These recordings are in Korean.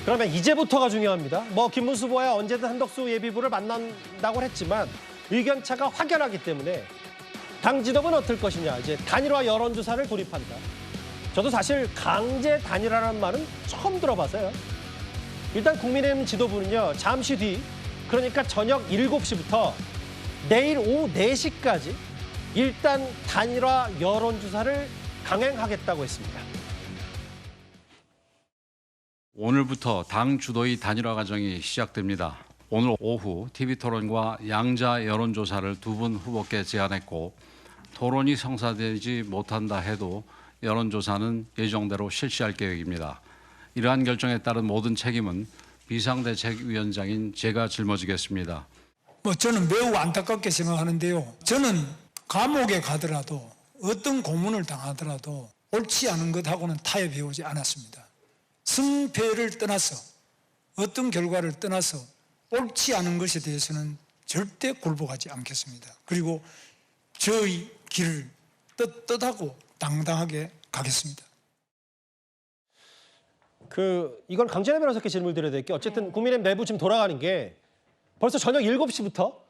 그러면 이제부터가 중요합니다. 뭐 김문수 후보야 언제든 한덕수 예비부를 만난다고 했지만 의견차가 확연하기 때문에 당 지도부는 어떨 것이냐. 이제 단일화 여론조사를 돌입한다. 저도 사실 강제 단일화라는 말은 처음 들어봐서요. 일단 국민의힘 지도부는요. 잠시 뒤 그러니까 저녁 7시부터 내일 오후 4시까지 일단 단일화 여론조사를 강행하겠다고 했습니다. 오늘부터 당 주도의 단일화 과정이 시작됩니다. 오늘 오후 TV토론과 양자 여론조사를 두 분 후보께 제안했고 토론이 성사되지 못한다 해도 여론조사는 예정대로 실시할 계획입니다. 이러한 결정에 따른 모든 책임은 비상대책위원장인 제가 짊어지겠습니다. 저는 매우 안타깝게 생각하는데요. 저는 감옥에 가더라도 어떤 고문을 당하더라도 옳지 않은 것하고는 타협해 오지 않았습니다. 승패를 떠나서 어떤 결과를 떠나서 옳지 않은 것에 대해서는 절대 굴복하지 않겠습니다. 그리고 저의 길을 떳떳하고 당당하게 가겠습니다. 이건 강진애 변호사께 질문을 드려야 될 게 어쨌든 국민의힘 내부 지금 돌아가는 게 벌써 저녁 7시부터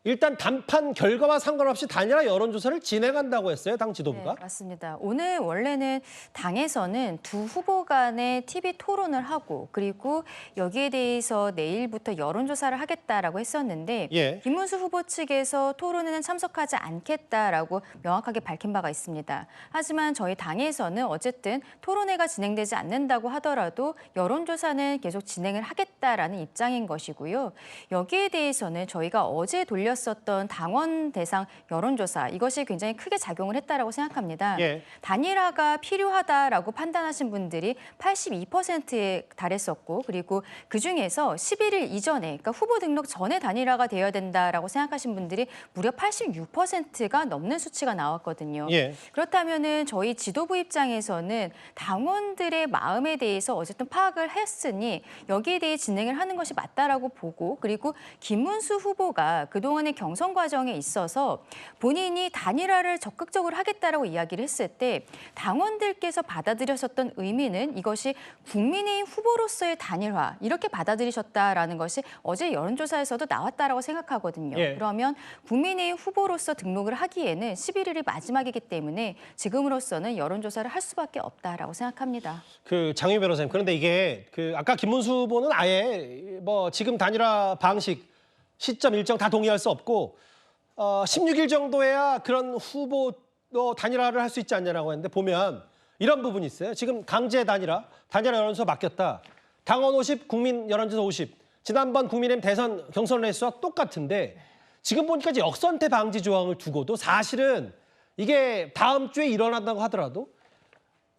일단 단판 결과와 상관없이 단일화 여론조사를 진행한다고 했어요, 당 지도부가. 네, 맞습니다. 오늘 원래는 당에서는 두 후보 간의 TV 토론을 하고 그리고 여기에 대해서 내일부터 여론조사를 하겠다라고 했었는데 예. 김문수 후보 측에서 토론에는 참석하지 않겠다라고 명확하게 밝힌 바가 있습니다. 하지만 저희 당에서는 어쨌든 토론회가 진행되지 않는다고 하더라도 여론조사는 계속 진행을 하겠다라는 입장인 것이고요. 여기에 대해서는 저희가 어제 돌렸었던 당원 대상 여론조사 이것이 굉장히 크게 작용을 했다라고 생각합니다. 예. 단일화가 필요하다라고 판단하신 분들이 82%에 달했었고 그리고 그중에서 11일 이전에 그러니까 후보 등록 전에 단일화가 되어야 된다라고 생각하신 분들이 무려 86%가 넘는 수치가 나왔거든요. 예. 그렇다면은 저희 지도부 입장에서는 당원들의 마음에 대해서 어쨌든 파악을 했으니 여기에 대해 진행을 하는 것이 맞다라고 보고 그리고 김문수 후보가 그동안의 경선 과정에 있어서 본인이 단일화를 적극적으로 하겠다라고 이야기를 했을 때 당원들께서 받아들였었던 의미는 이것이 국민의힘 후보로서의 단일화 이렇게 받아들이셨다라는 것이 어제 여론조사에서도 나왔다라고 생각하거든요. 예. 그러면 국민의힘 후보로서 등록을 하기에는 11일이 마지막이기 때문에 지금으로서는 여론조사를 할 수밖에 없다라고 생각합니다. 장유 변호사님, 그런데 이게 아까 김문수 후보는 아예 뭐 지금 단일화 방식 시점 일정 다 동의할 수 없고 16일 정도에야 그런 후보 단일화를 할 수 있지 않냐라고 했는데 보면 이런 부분이 있어요. 지금 강제 단일화 여론조사 맡겼다. 당원 50, 국민 여론조사 50. 지난번 국민의힘 대선 경선 레이스와 똑같은데 지금 보니까 이제 역선택 방지 조항을 두고도 사실은 이게 다음 주에 일어난다고 하더라도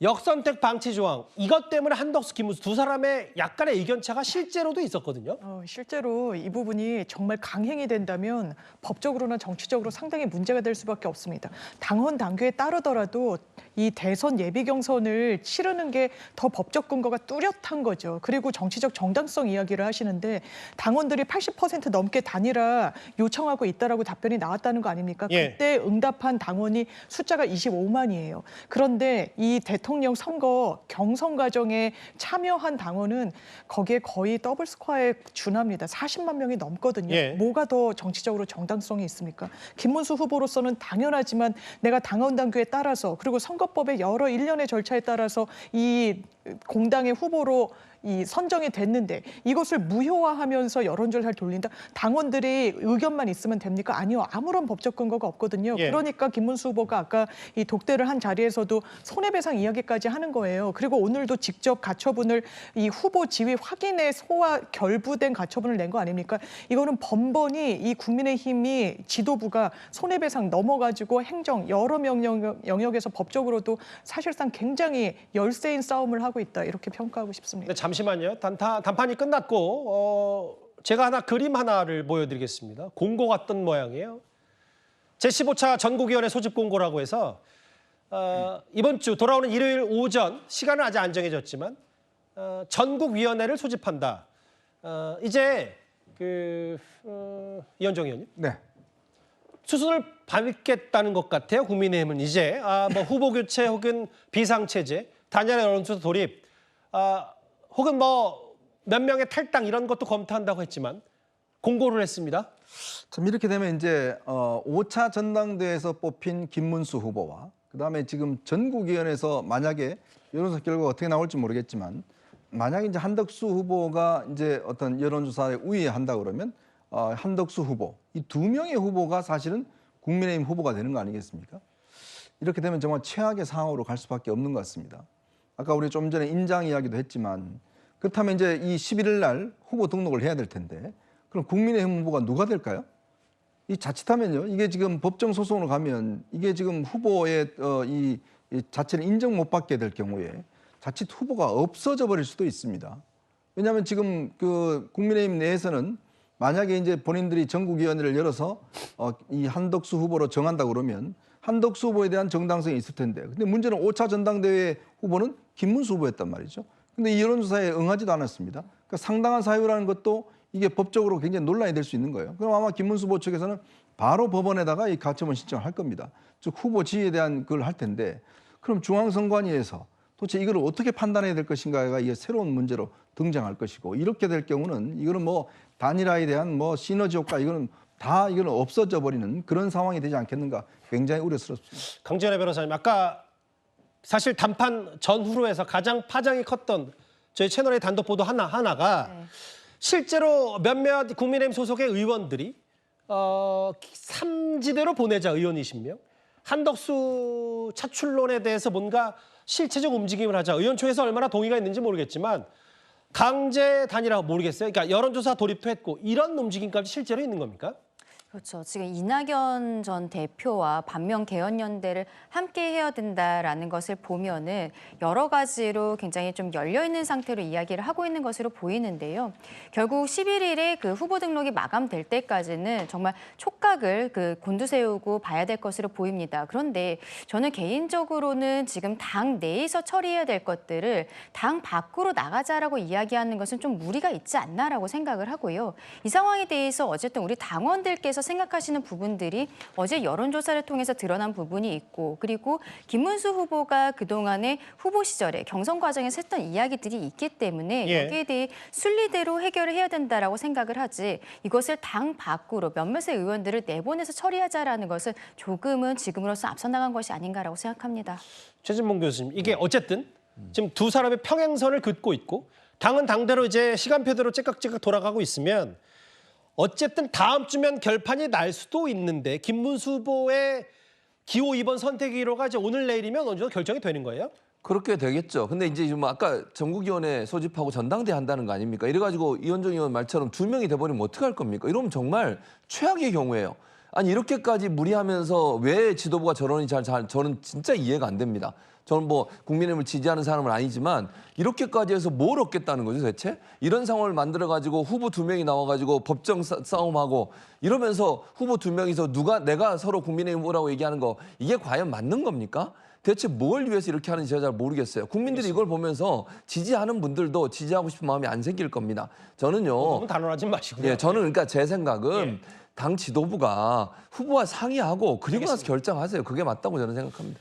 역선택 방치 조항 이것 때문에 한덕수, 김문수 두 사람의 약간의 의견차가 실제로도 있었거든요. 실제로 이 부분이 정말 강행이 된다면 법적으로나 정치적으로 상당히 문제가 될 수밖에 없습니다. 당헌 당규에 따르더라도 이 대선 예비 경선을 치르는 게 더 법적 근거가 뚜렷한 거죠. 그리고 정치적 정당성 이야기를 하시는데 당원들이 80% 넘게 단일화 요청하고 있다라고 답변이 나왔다는 거 아닙니까? 예. 그때 응답한 당원이 숫자가 25만이에요. 그런데 이 대통령 선거 경선 과정에 참여한 당원은 거기에 거의 더블 스코어에 준합니다. 40만 명이 넘거든요. 예. 뭐가 더 정치적으로 정당성이 있습니까? 김문수 후보로서는 당연하지만 내가 당원 당규에 따라서 그리고 선거법의 여러 일련의 절차에 따라서 이 공당의 후보로 이 선정이 됐는데 이것을 무효화하면서 여론조사를 돌린다? 당원들이 의견만 있으면 됩니까? 아니요. 아무런 법적 근거가 없거든요. 예. 그러니까 김문수 후보가 아까 이 독대를 한 자리에서도 손해배상 이야기까지 하는 거예요. 그리고 오늘도 직접 가처분을 이 후보 지위 확인에 소와 결부된 가처분을 낸 거 아닙니까? 이거는 번번이 이 국민의힘이 지도부가 손해배상 넘어가지고 행정 여러 영역에서 법적으로도 사실상 굉장히 열세인 싸움을 하고 있다. 이렇게 평가하고 싶습니다. 잠시만요. 단판이 끝났고 제가 그림 하나를 보여드리겠습니다. 공고 같던 모양이에요. 제15차 전국위원회 소집 공고라고 해서 이번 주 돌아오는 일요일 오전 시간은 아직 안 정해졌지만 전국위원회를 소집한다. 이제 이현정 의원님. 네. 수순을 밟겠다는 것 같아요. 국민의힘은 이제 뭐 후보 교체 혹은 비상체제, 단일화 여론조사 돌입, 혹은 뭐 몇 명의 탈당 이런 것도 검토한다고 했지만 공고를 했습니다. 참 이렇게 되면 이제 5차 전당대회에서 뽑힌 김문수 후보와 그다음에 지금 전국위원회에서 만약에 여론조사 결과가 어떻게 나올지 모르겠지만 만약에 이제 한덕수 후보가 이제 어떤 여론조사에 우위한다 그러면 한덕수 후보 이 두 명의 후보가 사실은 국민의힘 후보가 되는 거 아니겠습니까? 이렇게 되면 정말 최악의 상황으로 갈 수밖에 없는 것 같습니다. 아까 우리 좀 전에 인장 이야기도 했지만 그렇다면 이제 이 11일 날 후보 등록을 해야 될 텐데 그럼 국민의힘 후보가 누가 될까요? 이 자칫하면요, 이게 지금 법정 소송으로 가면 이게 지금 후보의 이 자체를 인정 못 받게 될 경우에 자칫 후보가 없어져 버릴 수도 있습니다. 왜냐하면 지금 그 국민의힘 내에서는 만약에 이제 본인들이 전국위원회를 열어서 이 한덕수 후보로 정한다 그러면 한덕수 후보에 대한 정당성이 있을 텐데, 근데 문제는 5차 전당대회 후보는 김문수 후보였단 말이죠. 근데 이 여론조사에 응하지도 않았습니다. 그러니까 상당한 사유라는 것도 이게 법적으로 굉장히 논란이 될 수 있는 거예요. 그럼 아마 김문수 후보 측에서는 바로 법원에다가 이 가처분 신청을 할 겁니다. 즉 후보 지위에 대한 그걸 할 텐데, 그럼 중앙선관위에서 도대체 이걸 어떻게 판단해야 될 것인가가 이게 새로운 문제로 등장할 것이고, 이렇게 될 경우는 이거는 뭐 단일화에 대한 뭐 시너지 효과 이거는 없어져 버리는 그런 상황이 되지 않겠는가, 굉장히 우려스럽습니다. 강지현 변호사님, 아까 사실 단판 전후로 해서 가장 파장이 컸던 저희 채널의 단독 보도 하나가 실제로 몇몇 국민의힘 소속의 의원들이 삼지대로 보내자 의원 20명, 한덕수 차출론에 대해서 뭔가 실체적 움직임을 하자, 의원총회에서 얼마나 동의가 있는지 모르겠지만 강제 단일화 모르겠어요. 그러니까 여론조사 돌입도 했고 이런 움직임까지 실제로 있는 겁니까? 그렇죠. 지금 이낙연 전 대표와 반면개헌연대를 함께 해야 된다라는 것을 보면은 여러 가지로 굉장히 좀 열려 있는 상태로 이야기를 하고 있는 것으로 보이는데요. 결국 11일에 그 후보 등록이 마감될 때까지는 정말 촉각을 곤두세우고 봐야 될 것으로 보입니다. 그런데 저는 개인적으로는 지금 당 내에서 처리해야 될 것들을 당 밖으로 나가자라고 이야기하는 것은 좀 무리가 있지 않나라고 생각을 하고요. 이 상황에 대해서 어쨌든 우리 당원들께서 생각하시는 부분들이 어제 여론조사를 통해서 드러난 부분이 있고, 그리고 김문수 후보가 그동안의 후보 시절에 경선 과정에서 했던 이야기들이 있기 때문에 여기에 대해 순리대로 해결을 해야 된다라고 생각을 하지, 이것을 당 밖으로 몇몇의 의원들을 내보내서 처리하자라는 것은 조금은 지금으로서 앞서 나간 것이 아닌가라고 생각합니다. 최진봉 교수님, 이게 어쨌든 지금 두 사람의 평행선을 긋고 있고 당은 당대로 이제 시간표대로 째깍째깍 돌아가고 있으면 어쨌든 다음 주면 결판이 날 수도 있는데, 김문수 후보의 기호 2번 선택위로가 이제 오늘 내일이면 어느 정도 결정이 되는 거예요? 그렇게 되겠죠. 근데 이제 지금 아까 전국위원회 소집하고 전당대회 한다는 거 아닙니까? 이래가지고 이현정 의원 말처럼 2명이 돼버리면 어떡할 겁니까? 이러면 정말 최악의 경우예요. 아니 이렇게까지 무리하면서 왜 지도부가 저러는지 저는 진짜 이해가 안 됩니다. 저는 뭐 국민의힘을 지지하는 사람은 아니지만 이렇게까지 해서 뭘 얻겠다는 거죠 대체? 이런 상황을 만들어가지고 후보 2명이 나와가지고 법정 싸움하고 이러면서 후보 2명이서 내가 서로 국민의힘 후보라고 얘기하는 거, 이게 과연 맞는 겁니까? 대체 뭘 위해서 이렇게 하는지 제가 잘 모르겠어요. 국민들이 이걸 보면서 지지하는 분들도 지지하고 싶은 마음이 안 생길 겁니다. 저는요. 너무 단언하지 마시고요. 예, 저는 그러니까 제 생각은 당 지도부가 후보와 상의하고 그리고 나서 결정하세요. 그게 맞다고 저는 생각합니다.